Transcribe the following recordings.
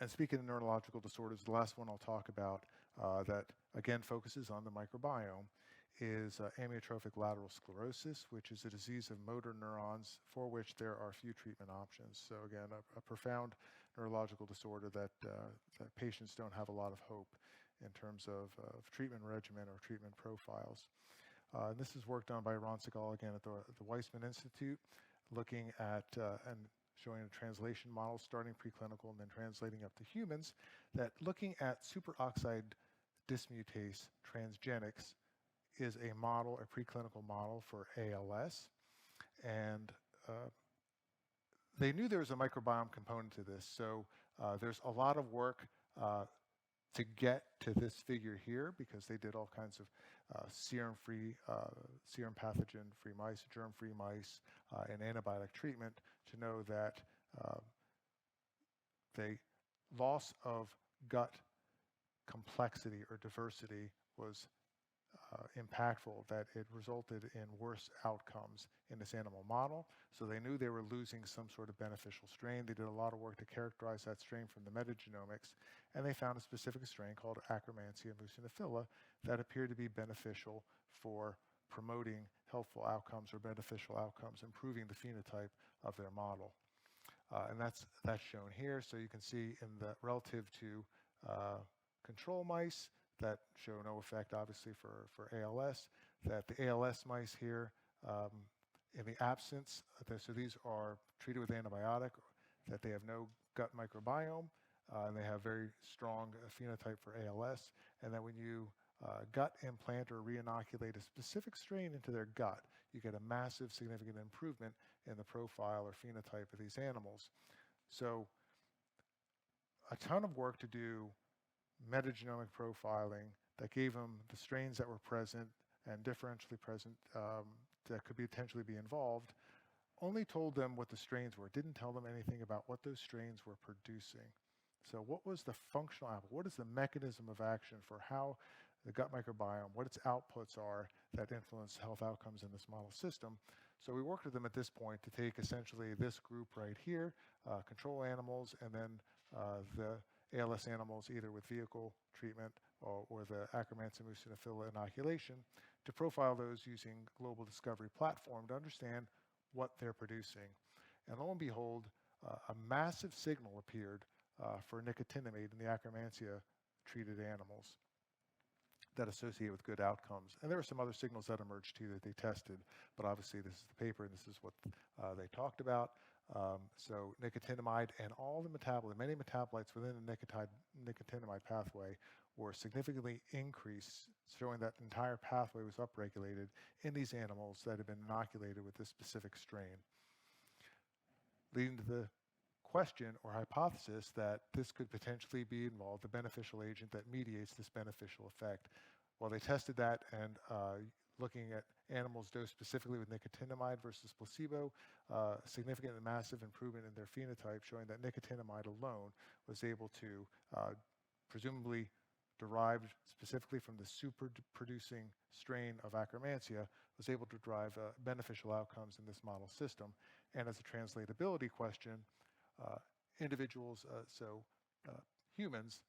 And speaking of neurological disorders, the last one I'll talk about that, again, focuses on the microbiome is amyotrophic lateral sclerosis, which is a disease of motor neurons for which there are few treatment options. So again, a profound neurological disorder that patients don't have a lot of hope in terms of treatment regimen or treatment profiles. And this is work done by Ron Segal, again, at the Weissman Institute, looking at and showing a translation model, starting preclinical and then translating up to humans, that looking at superoxide dismutase transgenics is a model, a preclinical model for ALS. And they knew there was a microbiome component to this. So there's a lot of work to get to this figure here, because they did all kinds of serum-free, serum pathogen-free mice, germ-free mice, and antibiotic treatment to know that the loss of gut complexity or diversity was impactful, that it resulted in worse outcomes in this animal model. So they knew they were losing some sort of beneficial strain. They did a lot of work to characterize that strain from the metagenomics, and they found a specific strain called Akkermansia muciniphila that appeared to be beneficial for promoting healthful outcomes or beneficial outcomes, improving the phenotype of their model. And that's shown here. So you can see in the relative to control mice, that show no effect, obviously, for ALS, that the ALS mice here, in the absence, so these are treated with antibiotic, that they have no gut microbiome, and they have very strong phenotype for ALS, and that when you gut implant or re-inoculate a specific strain into their gut, you get a massive, significant improvement in the profile or phenotype of these animals. So a ton of work to do, metagenomic profiling that gave them the strains that were present and differentially present that could potentially be involved, only told them what the strains were. It didn't tell them anything about what those strains were producing. So what was the functional output? What is the mechanism of action for how the gut microbiome, what its outputs are that influence health outcomes in this model system? So we worked with them at this point to take essentially this group right here, control animals, and then the ALS animals, either with vehicle treatment or the Akkermansia muciniphila inoculation, to profile those using global discovery platform to understand what they're producing. And lo and behold, a massive signal appeared for nicotinamide in the Akkermansia treated animals that associate with good outcomes. And there were some other signals that emerged too that they tested, but obviously this is the paper and this is what they talked about. So nicotinamide and all the many metabolites within the nicotinamide pathway were significantly increased, showing that the entire pathway was upregulated in these animals that had been inoculated with this specific strain, leading to the question or hypothesis that this could potentially be involved, the beneficial agent that mediates this beneficial effect. Well, they tested that, and looking at animals dosed specifically with nicotinamide versus placebo, significant and massive improvement in their phenotype, showing that nicotinamide alone was able to, presumably derived specifically from the super-producing strain of Akkermansia, was able to drive beneficial outcomes in this model system. And as a translatability question, individuals, humans,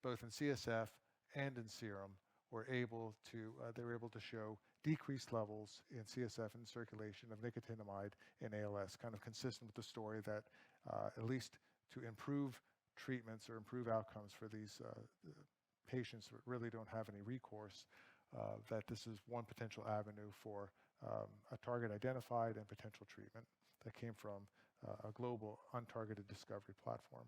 both in CSF and in serum, were able to show decreased levels in CSF and circulation of nicotinamide in ALS, kind of consistent with the story that at least to improve treatments or improve outcomes for these patients who really don't have any recourse, that this is one potential avenue for a target identified and potential treatment that came from a global untargeted discovery platform.